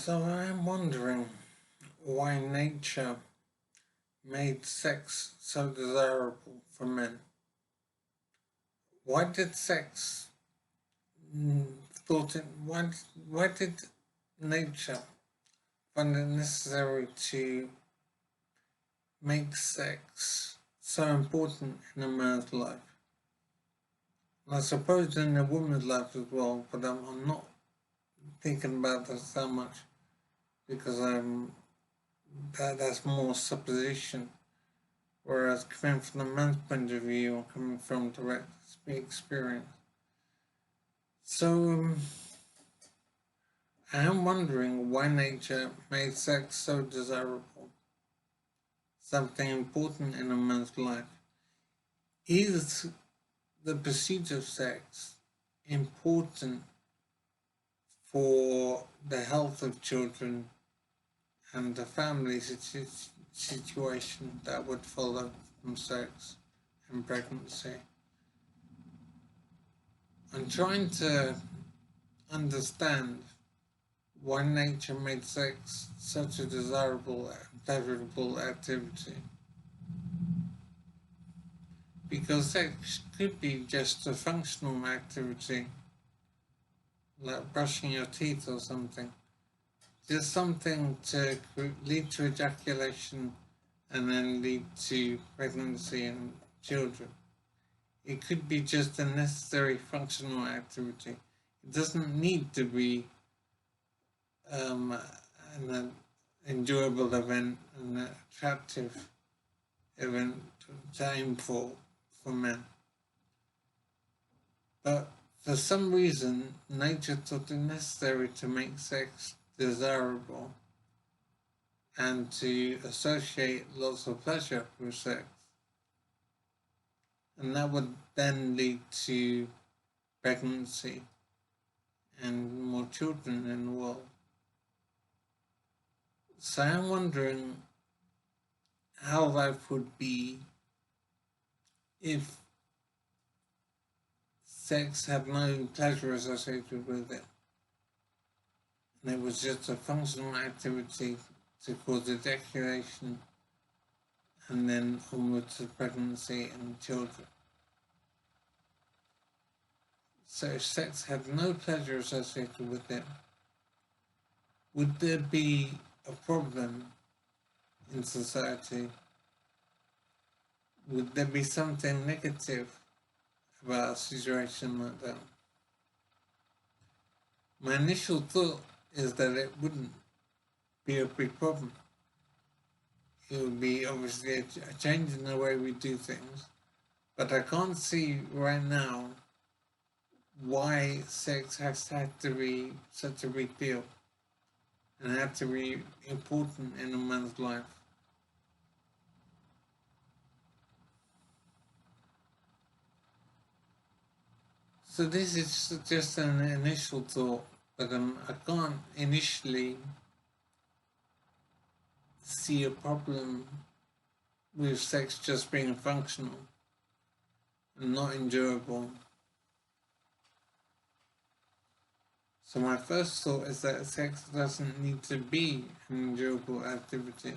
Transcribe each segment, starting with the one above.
So I'm wondering why nature made sex so desirable for men. Why did sex thought it? Why did nature find it necessary to make sex so important in a man's life? And I suppose in a woman's life as well, but I'm not thinking about this that much because that's more supposition. Whereas coming from the man's point of view or coming from direct experience. So I am wondering why nature made sex so desirable, something important in a man's life. Is the pursuit of sex important for the health of children and the family situation that would follow from sex and pregnancy? I'm trying to understand why nature made sex such a desirable and pleasurable activity. Because sex could be just a functional activity, like brushing your teeth or something. Just something to lead to ejaculation and then lead to pregnancy and children. It could be just a necessary functional activity. It doesn't need to be an enjoyable event, an attractive event to aim for men. But for some reason, nature thought it necessary to make sex desirable and to associate lots of pleasure with sex. And that would then lead to pregnancy and more children in the world. So I'm wondering how life would be if sex had no pleasure associated with it. And it was just a functional activity to cause ejaculation and then onward to pregnancy and children. So if sex had no pleasure associated with it, would there be a problem in society? Would there be something negative about a situation like that? My initial thought is that it wouldn't be a big problem. It would be obviously a change in the way we do things, but I can't see right now why sex has had to be such a big deal and had to be important in a man's life. So this is just an initial thought, but I can't initially see a problem with sex just being functional and not enjoyable. So my first thought is that sex doesn't need to be an enjoyable activity.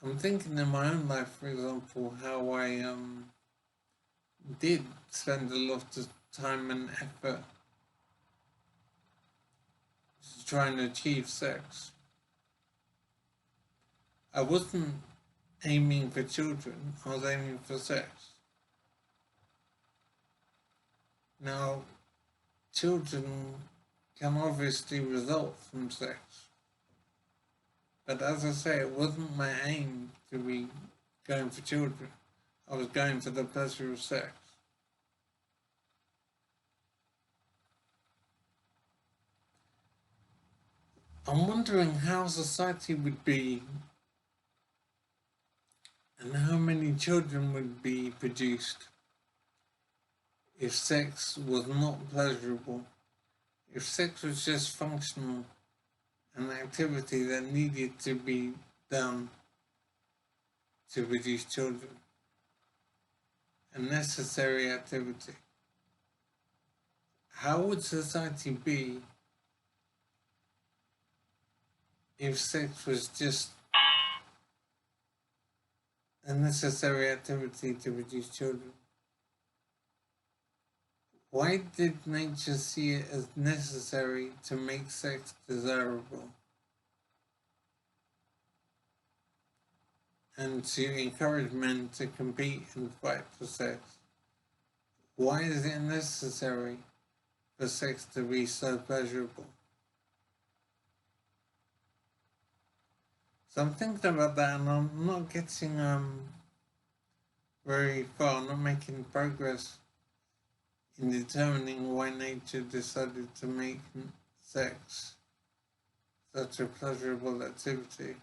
I'm thinking in my own life, for example, how I did spend a lot of time and effort trying to achieve sex. I wasn't aiming for children, I was aiming for sex. Now, children can obviously result from sex. But as I say, it wasn't my aim to be going for children. I was going for the pleasure of sex. I'm wondering how society would be and how many children would be produced if sex was not pleasurable, if sex was just functional, an activity that needed to be done to produce children, a necessary activity. How would society be if sex was just a necessary activity to produce children? Why did nature see it as necessary to make sex desirable and to encourage men to compete and fight for sex? Why is it necessary for sex to be so pleasurable? So I'm thinking about that, and I'm not getting very far, I'm not making progress in determining why nature decided to make sex such a pleasurable activity.